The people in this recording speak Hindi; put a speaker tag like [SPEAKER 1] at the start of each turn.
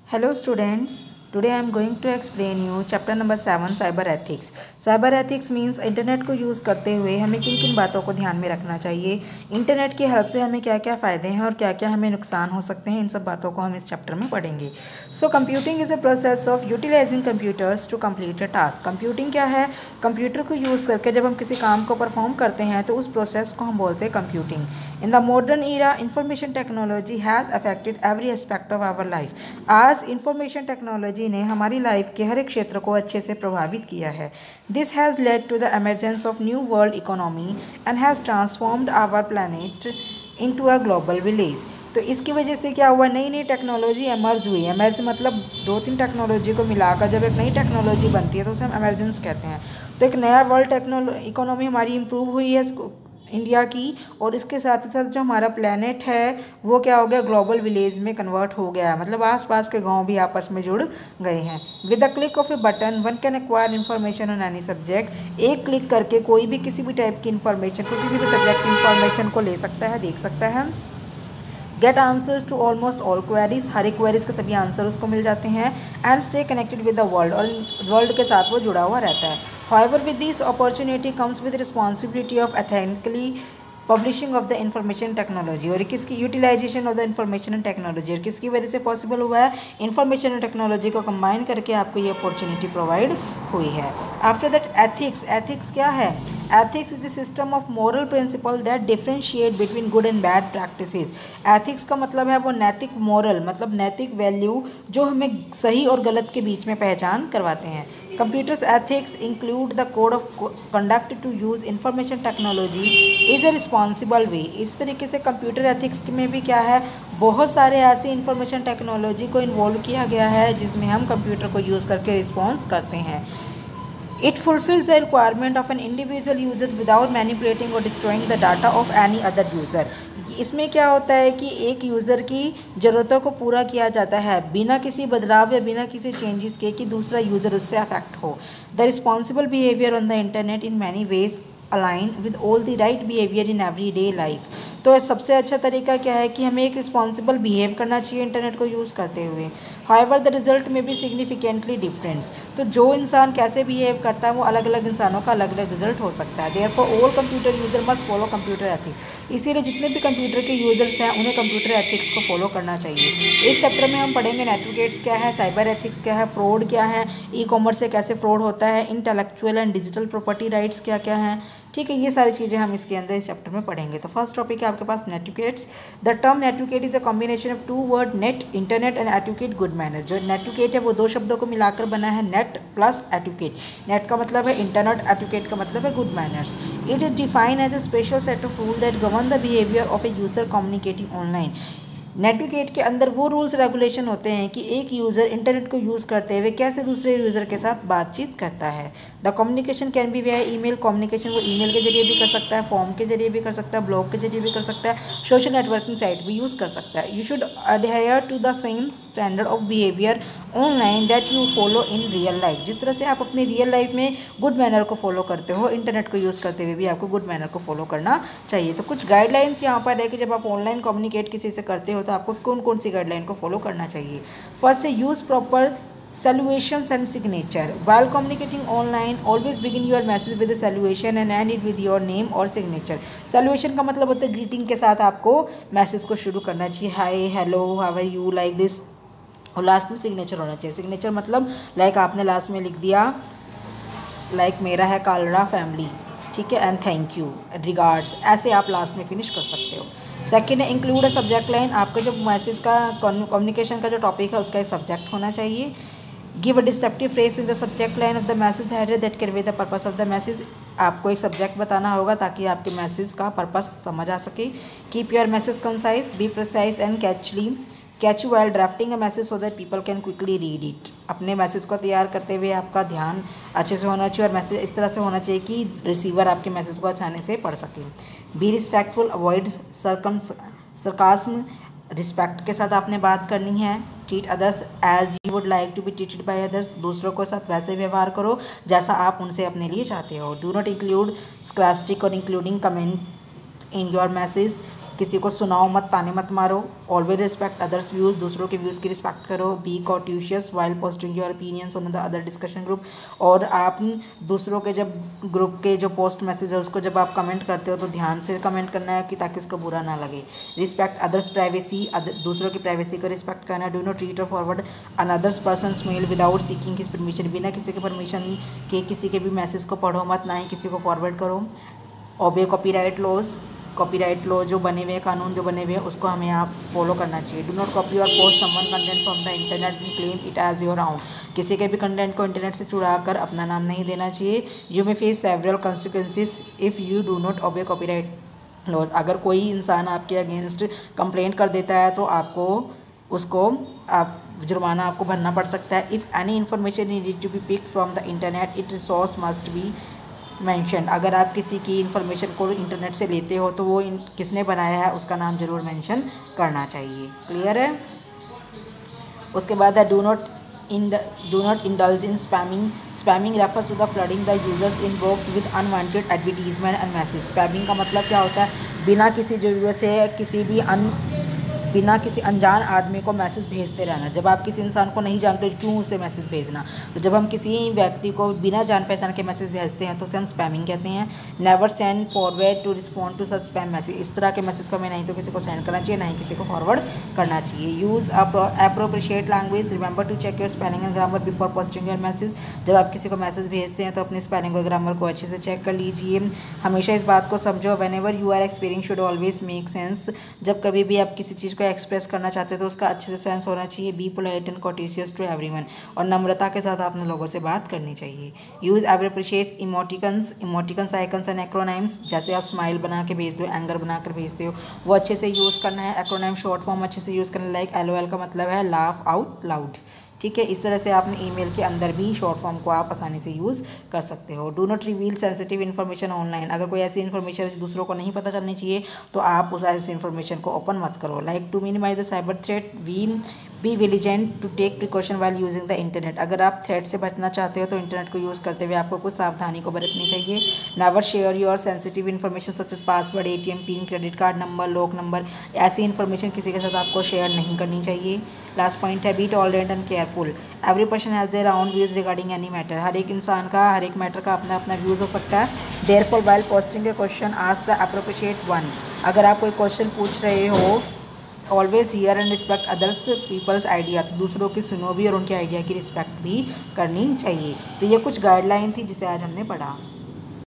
[SPEAKER 1] Hello students, today I am going to explain you chapter number 7 cyber ethics. Cyber ethics means internet को यूज़ करते हुए हमें किन किन बातों को ध्यान में रखना चाहिए, इंटरनेट की हेल्प से हमें क्या क्या फ़ायदे हैं और क्या क्या हमें नुकसान हो सकते हैं, इन सब बातों को हम इस चैप्टर में पढ़ेंगे। So computing is a process of utilising computers to complete a task. Computing क्या है? कंप्यूटर को यूज़ करके जब हम किसी काम को परफॉर्म करते हैं तो उस प्रोसेस को हम बोलते हैं computing. In the modern era information technology has affected every aspect of our life. आज इंफॉर्मेशन टेक्नोलॉजी ने हमारी लाइफ के हर एक क्षेत्र को अच्छे से प्रभावित किया है। This has led to the emergence of new world economy and has transformed our planet into a global village. तो इसकी वजह से क्या हुआ, नई नई टेक्नोलॉजी एमर्ज हुई। एमर्ज मतलब दो तीन टेक्नोलॉजी को मिलाकर जब एक नई टेक्नोलॉजी बनती है तो उसे हम एमरजेंस कहते हैं। तो एक नया वर्ल्ड इकोनॉमी हमारी इम्प्रूव हुई है इंडिया की, और इसके साथ ही साथ जो हमारा प्लेनेट है वो क्या हो गया, ग्लोबल विलेज में कन्वर्ट हो गया। मतलब आसपास के गांव भी आपस में जुड़ गए हैं। With the click of A button one can acquire information on any subject. एक क्लिक करके कोई भी किसी भी टाइप की इन्फॉर्मेशन को, किसी भी सब्जेक्ट की इन्फॉर्मेशन को ले सकता है, देख सकता है। Get answers to almost all queries, हर एक क्वेरीज के सभी आंसर उसको मिल जाते हैं। And stay connected with the world, और वर्ल्ड के साथ वो जुड़ा हुआ रहता है। However, with this opportunity comes with responsibility of ethically publishing of the information technology. और किसकी utilization of the information and technology, और किसकी वजह से पॉसिबल हुआ है, इंफॉर्मेशन एंड टेक्नोलॉजी को कंबाइन करके आपको ये अपॉर्चुनिटी प्रोवाइड हुई है। आफ्टर दैट एथिक्स, एथिक्स क्या है? Ethics is the system of moral principal that differentiate between good and bad practices. Ethics का मतलब है वो नैतिक, मॉरल मतलब नैतिक वैल्यू जो हमें सही और गलत के बीच में पहचान करवाते हैं। Computers ethics include the code of conduct to use information technology is a responsible way. इस तरीके से कंप्यूटर एथिक्स में भी क्या है, बहुत सारे ऐसे इंफॉर्मेशन टेक्नोलॉजी को इन्वॉल्व किया गया है जिसमें हम कंप्यूटर को यूज़ करके रिस्पॉन्स करते हैं। It fulfills the requirement of an individual user without manipulating or destroying the data of any other user। इसमें क्या होता है कि एक यूज़र की ज़रूरतों को पूरा किया जाता है बिना किसी बदलाव या बिना किसी चेंजेस के कि दूसरा यूज़र उससे अफेक्ट हो। The responsible behaviour on the internet in many ways align with all the right behaviour in every day life. तो सबसे अच्छा तरीका क्या है कि हमें एक रिस्पॉन्सिबल बिहेव करना चाहिए इंटरनेट को यूज़ करते हुए। हाउएवर द रिजल्ट में भी सिग्निफिकेंटली डिफरेंस। तो जो इंसान कैसे बिहेव करता है वो अलग अलग इंसानों का अलग अलग रिजल्ट हो सकता है। Therefore all computer user must follow computer ethics. इसीलिए जितने भी कंप्यूटर के यूजर्स हैं उन्हें कंप्यूटर एथिक्स को फॉलो करना चाहिए। इस चैप्टर में हम पढ़ेंगे नेटवर्क्स क्या है, साइबर एथिक्स क्या है, फ्रॉड क्या है, ई कॉमर्स से कैसे फ्रॉड होता है, intellectual and digital property rights क्या क्या हैं। ठीक है, ये सारी चीज़ें हम इसके अंदर इस चैप्टर में पढ़ेंगे। तो फर्स्ट टॉपिक है आपके पास networks. The term network is a combination of two word net, internet and etiquette good manner. जो नेटवर्क है वो दो शब्दों को मिलाकर बना है, नेट प्लस एटुकेट। नेट का मतलब है इंटरनेट, एटुकेट का मतलब है good manners. It is defined as a special set of rule that govern the behaviour of a user communicating online. Network के अंदर वो रूल्स रेगुलेशन होते हैं कि एक यूज़र इंटरनेट को यूज़ करते हुए कैसे दूसरे यूज़र के साथ बातचीत करता है। The communication can be via email, communication वो ईमेल के जरिए भी कर सकता है, फॉर्म के जरिए भी कर सकता है, ब्लॉग के जरिए भी कर सकता है, सोशल नेटवर्किंग साइट भी यूज़ कर सकता है। You should adhere to the same standard of behaviour online that you follow in real life. जिस तरह से आप अपनी रियल लाइफ में गुड मैनर को फॉलो करते हो, इंटरनेट को यूज़ करते हुए भी आपको गुड मैनर को फॉलो करना चाहिए। तो कुछ गाइडलाइंस यहाँ पर है कि जब आप ऑनलाइन कम्युनिकेट किसी से करते हो तो आपको कौन कौन सी गाइडलाइन को फॉलो करना चाहिए। फर्स्ट है use proper salutations and signature. While communicating online always begin your message with salutation and end it with your name और सिग्नेचर। सैल्यूएशन का मतलब होता है ग्रीटिंग के साथ आपको मैसेज को शुरू करना चाहिए, hi, hello, how are you, like this. और लास्ट में सिग्नेचर होना चाहिए। सिग्नेचर मतलब लाइक आपने लास्ट में लिख दिया लाइक मेरा है कालरा फैमिली, ठीक है, एंड थैंक यू, रिगार्ड्स, ऐसे आप लास्ट में फिनिश कर सकते हो। सेकेंड है इंक्लूड अ सब्जेक्ट लाइन। आपका जो मैसेज का कम्युनिकेशन का जो टॉपिक है उसका एक सब्जेक्ट होना चाहिए। Give a descriptive phrase in the subject line of the message header that convey the purpose of the message. आपको एक सब्जेक्ट बताना होगा ताकि आपके मैसेज का पर्पस समझ आ सके। Keep your message concise, be precise and catchy while drafting a message so that people can quickly read it. अपने मैसेज को तैयार करते हुए आपका ध्यान अच्छे से होना चाहिए और मैसेज इस तरह से होना चाहिए कि रिसीवर आपके मैसेज को आसानी से पढ़ सके। Be respectful, avoid sarcasm, respect के साथ आपने बात करनी है। Treat others as you would like to be treated by others, दूसरों के साथ वैसे व्यवहार करो जैसा आप उनसे अपने लिए चाहते हो। डू नॉट इंक्लूड स्क्रैस्टिक और including comment in your message. किसी को सुनाओ मत, ताने मत मारो। ऑलवेज रिस्पेक्ट अदर्स व्यूज़, दूसरों के व्यूज़ की रिस्पेक्ट करो। Be cautious while posting your opinions on the other discussion group, और आप दूसरों के जब ग्रुप के जो पोस्ट मैसेज है उसको जब आप कमेंट करते हो तो ध्यान से कमेंट करना है कि ताकि उसको बुरा ना लगे। रिस्पेक्ट अदर्स प्राइवेसी, दूसरों की प्राइवेसी को रिस्पेक्ट करना। डू नॉट रीड और forward another's person's mail without seeking his permission, बिना किसी के परमिशन के किसी के भी मैसेज को पढ़ो मत, ना ही किसी को फॉरवर्ड करो। ओबे कॉपीराइट लॉज, कॉपीराइट लॉ जो बने हुए हैं, कानून जो बने हुए हैं उसको हमें आप फॉलो करना चाहिए। डू नॉट कॉपी और post someone content from the internet and claim it as your own, किसी के भी कंटेंट को इंटरनेट से चुरा कर अपना नाम नहीं देना चाहिए। You may face several consequences if you do not obey copyright laws, अगर कोई इंसान आपके अगेंस्ट कंप्लेंट कर देता है तो आपको उसको आप जुर्माना आपको भरना पड़ सकता है। If any information needed to be pick from the internet it resource must be mention, अगर आप किसी की इन्फॉर्मेशन को इंटरनेट से लेते हो तो वो किसने बनाया है उसका नाम ज़रूर मेंशन करना चाहिए। क्लियर है। उसके बाद है do not indulge in spamming. Spamming refers to the flooding the users inbox with unwanted advertisement and message. Spamming का मतलब क्या होता है, बिना किसी ज़रूरत से बिना किसी अनजान आदमी को मैसेज भेजते रहना। जब आप किसी इंसान को नहीं जानते क्यों उसे मैसेज भेजना, तो जब हम किसी व्यक्ति को बिना जान पहचान के मैसेज भेजते हैं तो उसे हम स्पैमिंग कहते हैं। Never send forward to respond to such spam message, इस तरह के मैसेज को हमें नहीं तो किसी को सेंड करना चाहिए, ना ही किसी को फॉरवर्ड करना चाहिए। Use appropriate language, remember to check your spelling and grammar before posting your message. जब आप किसी को मैसेज भेजते हैं तो अपनी स्पेलिंग और ग्रामर को अच्छे से चेक कर लीजिए। हमेशा इस बात को समझो, whenever you are explaining should always make sense, जब कभी भी आप किसी चीज़ को एक्सप्रेस करना चाहते हैं तो उसका अच्छे से सेंस होना चाहिए। Be polite and courteous to everyone, और नम्रता के साथ आपने लोगों से बात करनी चाहिए। Use appropriate emoticons icons and एक्रोनाइम्स, जैसे आप स्माइल बना के भेजते हो, एंगर बनाकर भेजते हो, वो अच्छे से यूज़ करना है। एक्रोनाइम शॉर्ट फॉर्म अच्छे से यूज़ करना, लाइक LOL का मतलब है लाफ आउट लाउड। ठीक है, इस तरह से आपने ईमेल के अंदर भी शॉर्ट फॉर्म को आप आसानी से यूज़ कर सकते हो। Do not reveal sensitive information online, अगर कोई ऐसी इन्फॉर्मेशन दूसरों को नहीं पता चलनी चाहिए तो आप उस ऐसी इन्फॉर्मेशन को ओपन मत करो। Like to minimise the cyber threat be vigilant to take precaution while using the internet, अगर आप थ्रेट से बचना चाहते हो तो इंटरनेट को यूज़ करते हुए आपको कुछ सावधानी को बरतनी चाहिए। Never share your sensitive information such as password, ATM pin, credit card number, lock number, ऐसी इन्फॉर्मेशन किसी के साथ आपको शेयर नहीं करनी चाहिए। लास्ट पॉइंट है be tolerant and careful. Every person has their own views regarding any matter, हर एक इंसान का हर एक मैटर का अपना अपना व्यूज़ हो सकता है। Therefore while posting a question ask the appropriate one, अगर आप कोई क्वेश्चन पूछ रहे हो always hear and respect others people's idea, तो दूसरों की सुनो भी और उनके आइडिया की रिस्पेक्ट भी करनी चाहिए। तो ये कुछ गाइडलाइन थी जिसे आज हमने पढ़ा।